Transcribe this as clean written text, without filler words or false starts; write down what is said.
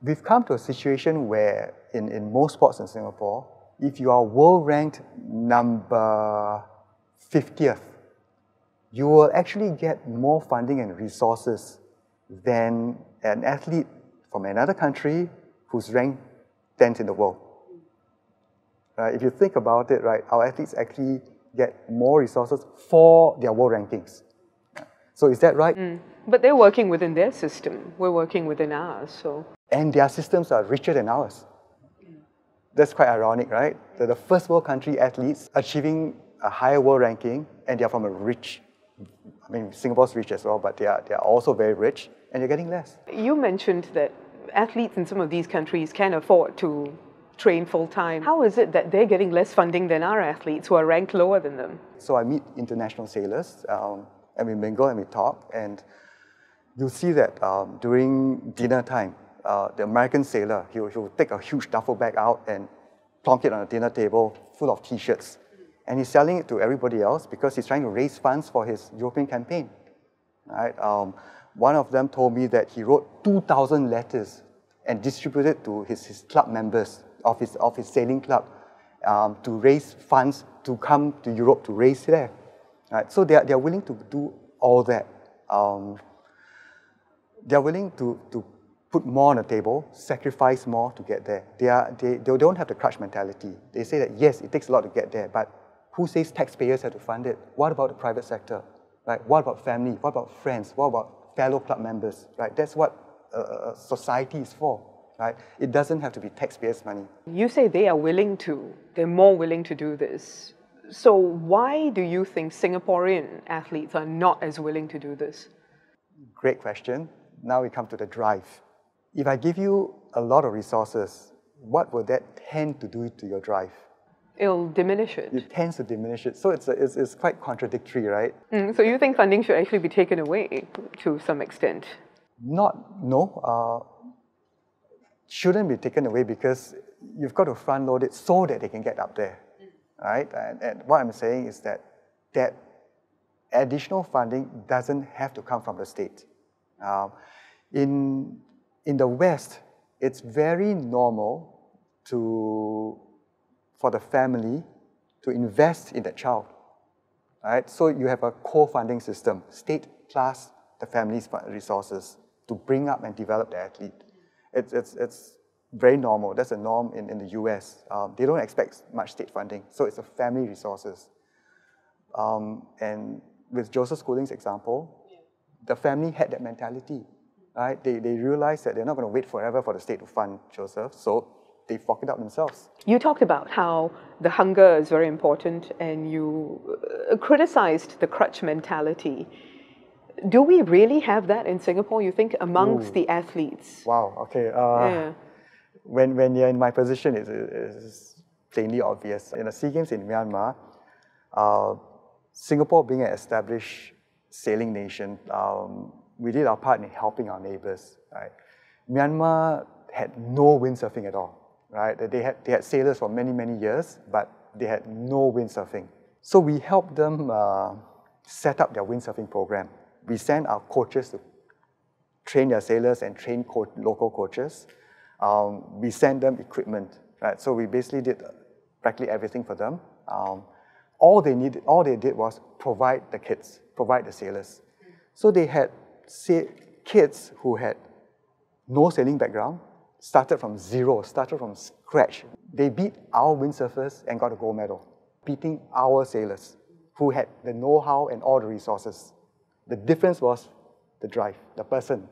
We've come to a situation where in most sports in Singapore, if you are world ranked number 50th, you will actually get more funding and resources than an athlete from another country who's ranked 10th in the world. If you think about it, right, our athletes actually get more resources for their world rankings. So is that right? But they're working within their system. We're working within ours, so... And their systems are richer than ours. That's quite ironic, right? They're the first world country athletes achieving a higher world ranking, and they're from a rich, I mean, Singapore's rich as well, but they are also very rich, and they're getting less. You mentioned that athletes in some of these countries can afford to train full-time. How is it that they're getting less funding than our athletes who are ranked lower than them? So I meet international sailors, and we mingle and we talk, and you'll see that during dinner time, the American sailor, he'll take a huge duffel bag out and plonk it on a dinner table full of T-shirts. And he's selling it to everybody else because he's trying to raise funds for his European campaign. Right? One of them told me that he wrote 2,000 letters and distributed to his club members of his sailing club to raise funds to come to Europe to race there. Right? So they're willing to do all that. They're willing to put more on the table, sacrifice more to get there. They don't have the crutch mentality. They say that yes, it takes a lot to get there, but who says taxpayers have to fund it? What about the private sector? Right? What about family? What about friends? What about fellow club members? Right? That's what society is for. Right? It doesn't have to be taxpayers' money. You say they're more willing to do this. So why do you think Singaporean athletes are not as willing to do this? Great question. Now we come to the drive. If I give you a lot of resources, what will that tend to do to your drive? It'll diminish it. It tends to diminish it. So it's quite contradictory, right? So you think funding should actually be taken away to some extent? No. Shouldn't be taken away because you've got to front load it so that they can get up there, right? And what I'm saying is that additional funding doesn't have to come from the state. In the West, it's very normal for the family to invest in the child, right? So you have a co-funding system, state plus the family's resources to bring up and develop the athlete. It's very normal. That's a norm in the US. They don't expect much state funding, so it's a family resources. And with Joseph Schooling's example, the family had that mentality, right? They realized that they're not going to wait forever for the state to fund Joseph, so they fork it out themselves. You talked about how the hunger is very important, and you criticized the crutch mentality. Do we really have that in Singapore, you think, amongst the athletes? Wow, okay. When you're in my position, it's plainly obvious. In the SEA Games in Myanmar, Singapore being an established sailing nation, we did our part in helping our neighbors. Right? Myanmar had no windsurfing at all. Right? They had sailors for many, many years, but they had no windsurfing. So we helped them set up their windsurfing program. We sent our coaches to train their sailors and train local coaches. We sent them equipment. Right? So we basically did practically everything for them. All they did was provide the kids, provide the sailors. So they had kids who had no sailing background, started from zero, started from scratch. They beat our windsurfers and got a gold medal, beating our sailors who had the know-how and all the resources. The difference was the drive, the person.